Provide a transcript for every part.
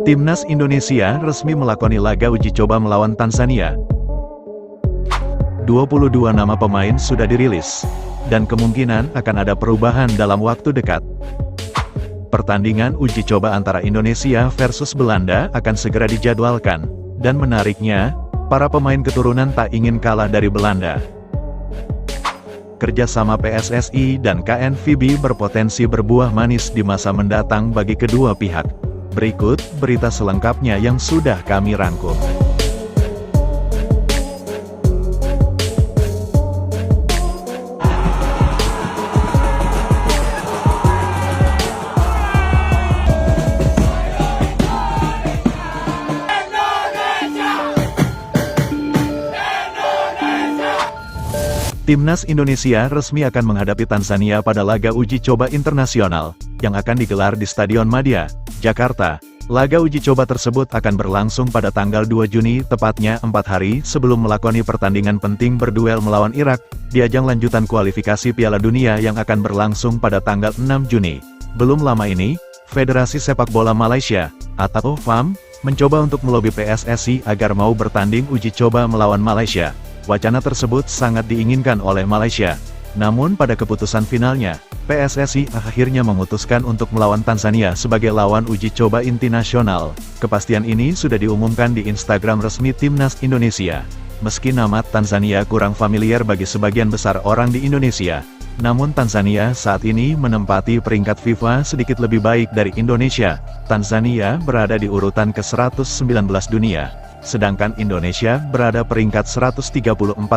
Timnas Indonesia resmi melakoni laga uji coba melawan Tanzania. 22 nama pemain sudah dirilis, dan kemungkinan akan ada perubahan dalam waktu dekat. Pertandingan uji coba antara Indonesia versus Belanda akan segera dijadwalkan, dan menariknya, para pemain keturunan tak ingin kalah dari Belanda. Kerjasama PSSI dan KNVB berpotensi berbuah manis di masa mendatang bagi kedua pihak. Berikut berita selengkapnya yang sudah kami rangkum. Timnas Indonesia resmi akan menghadapi Tanzania pada laga uji coba internasional, yang akan digelar di Stadion Madia, Jakarta. Laga uji coba tersebut akan berlangsung pada tanggal 2 Juni, tepatnya 4 hari sebelum melakoni pertandingan penting berduel melawan Irak, di ajang lanjutan kualifikasi Piala Dunia yang akan berlangsung pada tanggal 6 Juni. Belum lama ini, Federasi Sepak Bola Malaysia, atau FAM, mencoba untuk melobi PSSI agar mau bertanding uji coba melawan Malaysia. Wacana tersebut sangat diinginkan oleh Malaysia. Namun pada keputusan finalnya, PSSI akhirnya memutuskan untuk melawan Tanzania sebagai lawan uji coba inti nasional. Kepastian ini sudah diumumkan di Instagram resmi Timnas Indonesia. Meski nama Tanzania kurang familiar bagi sebagian besar orang di Indonesia, namun Tanzania saat ini menempati peringkat FIFA sedikit lebih baik dari Indonesia. Tanzania berada di urutan ke-119 dunia. Sedangkan Indonesia berada peringkat 134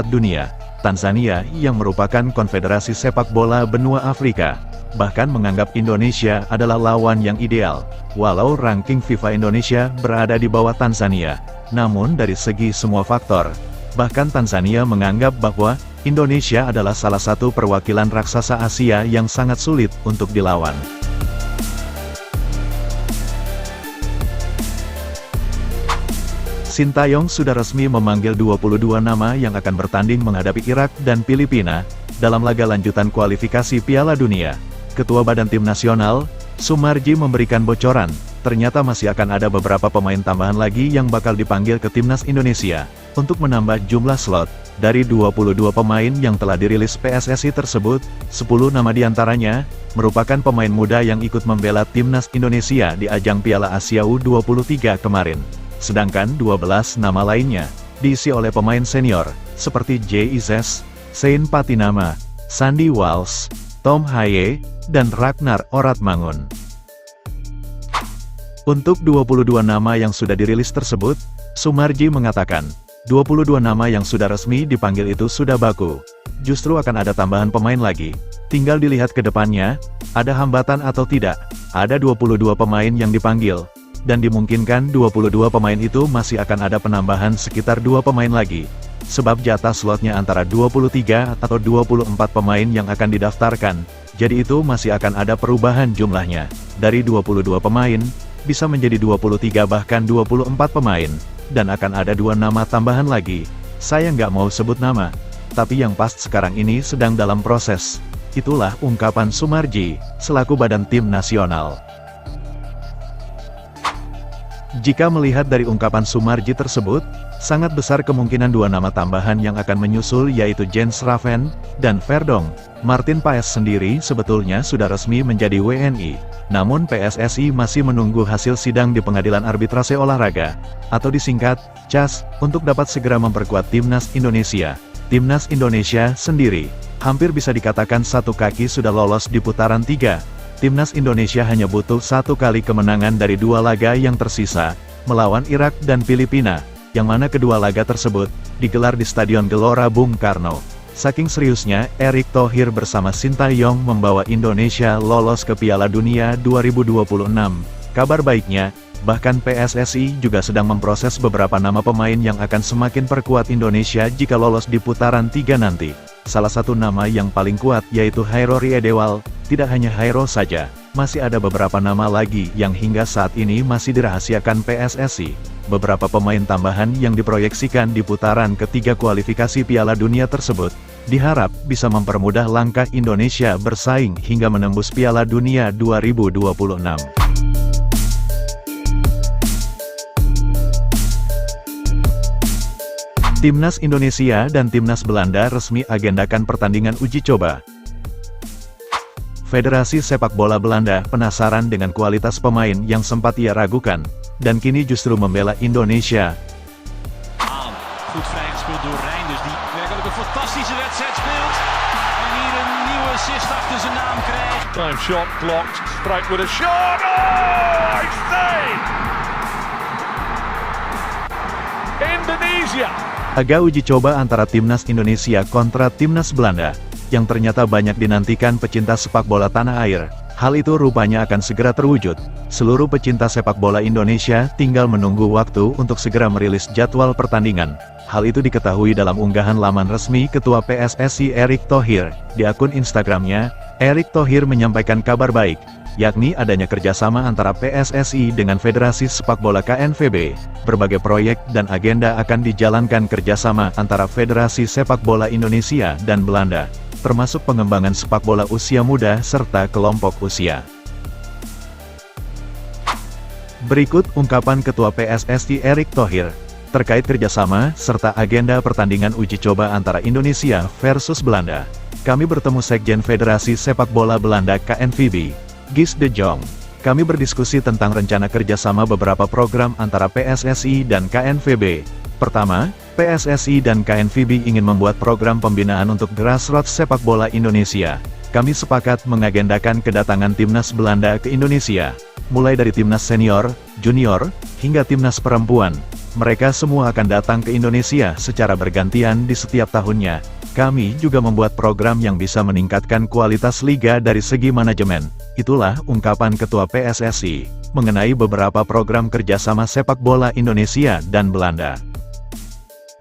dunia. Tanzania, yang merupakan konfederasi sepak bola benua Afrika, bahkan menganggap Indonesia adalah lawan yang ideal. Walau ranking FIFA Indonesia berada di bawah Tanzania, namun dari segi semua faktor, bahkan Tanzania menganggap bahwa Indonesia adalah salah satu perwakilan raksasa Asia yang sangat sulit untuk dilawan. Sintayong sudah resmi memanggil 22 nama yang akan bertanding menghadapi Irak dan Filipina dalam laga lanjutan kualifikasi Piala Dunia. Ketua Badan Tim Nasional, Sumarji, memberikan bocoran, ternyata masih akan ada beberapa pemain tambahan lagi yang bakal dipanggil ke Timnas Indonesia untuk menambah jumlah slot. Dari 22 pemain yang telah dirilis PSSI tersebut, 10 nama diantaranya merupakan pemain muda yang ikut membela Timnas Indonesia di ajang Piala Asia U23 kemarin. Sedangkan 12 nama lainnya diisi oleh pemain senior, seperti J.Izes, Sein Patinama, Sandy Walsh, Tom Haye, dan Ragnar Oratmangun. Untuk 22 nama yang sudah dirilis tersebut, Sumarji mengatakan, 22 nama yang sudah resmi dipanggil itu sudah baku. Justru akan ada tambahan pemain lagi. Tinggal dilihat ke depannya, ada hambatan atau tidak. Ada 22 pemain yang dipanggil. Dan dimungkinkan 22 pemain itu masih akan ada penambahan sekitar 2 pemain lagi. Sebab jatah slotnya antara 23 atau 24 pemain yang akan didaftarkan, jadi itu masih akan ada perubahan jumlahnya. Dari 22 pemain, bisa menjadi 23 bahkan 24 pemain, dan akan ada 2 nama tambahan lagi. Saya nggak mau sebut nama, tapi yang pas sekarang ini sedang dalam proses. Itulah ungkapan Sumarji, selaku Badan Tim Nasional. Jika melihat dari ungkapan Sumarji tersebut, sangat besar kemungkinan 2 nama tambahan yang akan menyusul yaitu Jens Raven dan Verdong. Martin Paes sendiri sebetulnya sudah resmi menjadi WNI, namun PSSI masih menunggu hasil sidang di Pengadilan Arbitrase Olahraga, atau disingkat, CAS, untuk dapat segera memperkuat Timnas Indonesia. Timnas Indonesia sendiri, hampir bisa dikatakan satu kaki sudah lolos di putaran 3. Timnas Indonesia hanya butuh 1 kali kemenangan dari 2 laga yang tersisa, melawan Irak dan Filipina, yang mana kedua laga tersebut digelar di Stadion Gelora Bung Karno. Saking seriusnya, Erick Thohir bersama Sintayong membawa Indonesia lolos ke Piala Dunia 2026. Kabar baiknya, bahkan PSSI juga sedang memproses beberapa nama pemain yang akan semakin perkuat Indonesia jika lolos di putaran 3 nanti. Salah satu nama yang paling kuat yaitu Hairo Riedewald. Tidak hanya Hairo saja, masih ada beberapa nama lagi yang hingga saat ini masih dirahasiakan PSSI. Beberapa pemain tambahan yang diproyeksikan di putaran ketiga kualifikasi Piala Dunia tersebut, diharap bisa mempermudah langkah Indonesia bersaing hingga menembus Piala Dunia 2026. Timnas Indonesia dan Timnas Belanda resmi agendakan pertandingan uji coba. Federasi Sepak Bola Belanda penasaran dengan kualitas pemain yang sempat ia ragukan, dan kini justru membela Indonesia. Goed vrijgespeeld door Rijn, dus die werkelijk een fantastische wedstrijd speelt. En hier een nieuwe assist achter zijn naam krijgt. Time shot blocked, strike with a shot. Oh, I say! Indonesia. Laga uji coba antara Timnas Indonesia kontra Timnas Belanda, yang ternyata banyak dinantikan pecinta sepak bola tanah air. Hal itu rupanya akan segera terwujud. Seluruh pecinta sepak bola Indonesia tinggal menunggu waktu untuk segera merilis jadwal pertandingan. Hal itu diketahui dalam unggahan laman resmi Ketua PSSI Erick Thohir. Di akun Instagramnya, Erick Thohir menyampaikan kabar baik, yakni adanya kerjasama antara PSSI dengan Federasi Sepak Bola KNVB. Berbagai proyek dan agenda akan dijalankan kerjasama antara Federasi Sepak Bola Indonesia dan Belanda, termasuk pengembangan sepak bola usia muda serta kelompok usia. Berikut ungkapan Ketua PSSI Erick Thohir terkait kerjasama serta agenda pertandingan uji coba antara Indonesia versus Belanda. Kami bertemu Sekjen Federasi Sepak Bola Belanda KNVB, Guus de Jong. Kami berdiskusi tentang rencana kerjasama beberapa program antara PSSI dan KNVB. Pertama, PSSI dan KNVB ingin membuat program pembinaan untuk grassroots sepak bola Indonesia. Kami sepakat mengagendakan kedatangan Timnas Belanda ke Indonesia, mulai dari Timnas Senior, Junior, hingga Timnas Perempuan. Mereka semua akan datang ke Indonesia secara bergantian di setiap tahunnya. Kami juga membuat program yang bisa meningkatkan kualitas liga dari segi manajemen. Itulah ungkapan Ketua PSSI mengenai beberapa program kerjasama sepak bola Indonesia dan Belanda.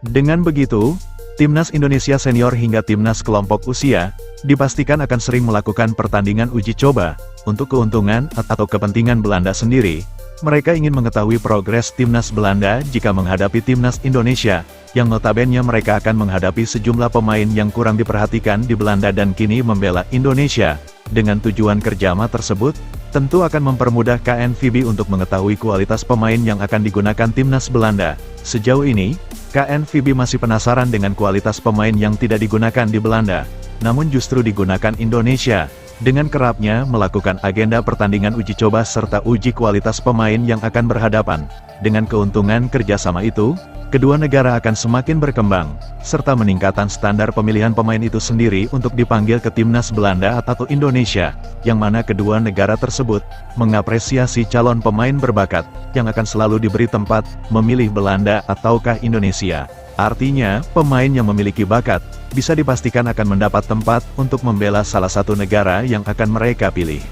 Dengan begitu, Timnas Indonesia Senior hingga Timnas kelompok usia dipastikan akan sering melakukan pertandingan uji coba untuk keuntungan atau kepentingan Belanda sendiri. Mereka ingin mengetahui progres Timnas Belanda jika menghadapi Timnas Indonesia, yang notabene mereka akan menghadapi sejumlah pemain yang kurang diperhatikan di Belanda dan kini membela Indonesia. Dengan tujuan kerjasama tersebut, tentu akan mempermudah KNVB untuk mengetahui kualitas pemain yang akan digunakan Timnas Belanda. Sejauh ini, KNVB masih penasaran dengan kualitas pemain yang tidak digunakan di Belanda, namun justru digunakan Indonesia. Dengan kerapnya melakukan agenda pertandingan uji coba serta uji kualitas pemain yang akan berhadapan. Dengan keuntungan kerjasama itu, kedua negara akan semakin berkembang, serta meningkatkan standar pemilihan pemain itu sendiri untuk dipanggil ke Timnas Belanda atau Indonesia, yang mana kedua negara tersebut mengapresiasi calon pemain berbakat, yang akan selalu diberi tempat memilih Belanda ataukah Indonesia. Artinya, pemain yang memiliki bakat bisa dipastikan akan mendapat tempat untuk membela salah satu negara yang akan mereka pilih.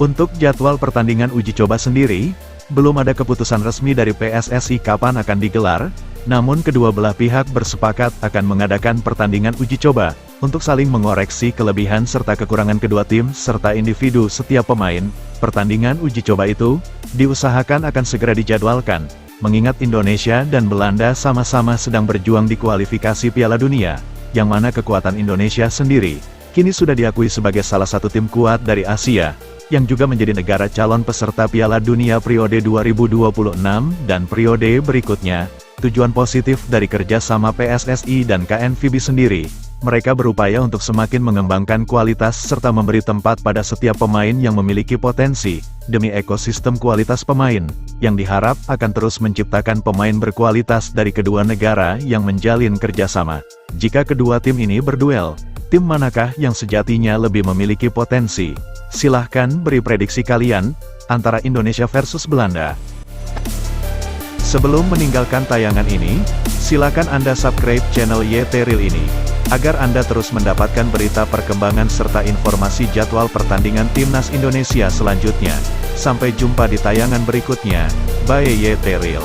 Untuk jadwal pertandingan uji coba sendiri, belum ada keputusan resmi dari PSSI kapan akan digelar, namun kedua belah pihak bersepakat akan mengadakan pertandingan uji coba untuk saling mengoreksi kelebihan serta kekurangan kedua tim serta individu setiap pemain. Pertandingan uji coba itu diusahakan akan segera dijadwalkan, mengingat Indonesia dan Belanda sama-sama sedang berjuang di kualifikasi Piala Dunia, yang mana kekuatan Indonesia sendiri kini sudah diakui sebagai salah satu tim kuat dari Asia, yang juga menjadi negara calon peserta Piala Dunia periode 2026 dan periode berikutnya. Tujuan positif dari kerjasama PSSI dan KNVB sendiri, mereka berupaya untuk semakin mengembangkan kualitas serta memberi tempat pada setiap pemain yang memiliki potensi, demi ekosistem kualitas pemain, yang diharap akan terus menciptakan pemain berkualitas dari kedua negara yang menjalin kerjasama. Jika kedua tim ini berduel, tim manakah yang sejatinya lebih memiliki potensi? Silahkan beri prediksi kalian, antara Indonesia versus Belanda. Sebelum meninggalkan tayangan ini, silakan Anda subscribe channel YT Real ini, agar Anda terus mendapatkan berita perkembangan serta informasi jadwal pertandingan Timnas Indonesia selanjutnya. Sampai jumpa di tayangan berikutnya. Bye YT Real.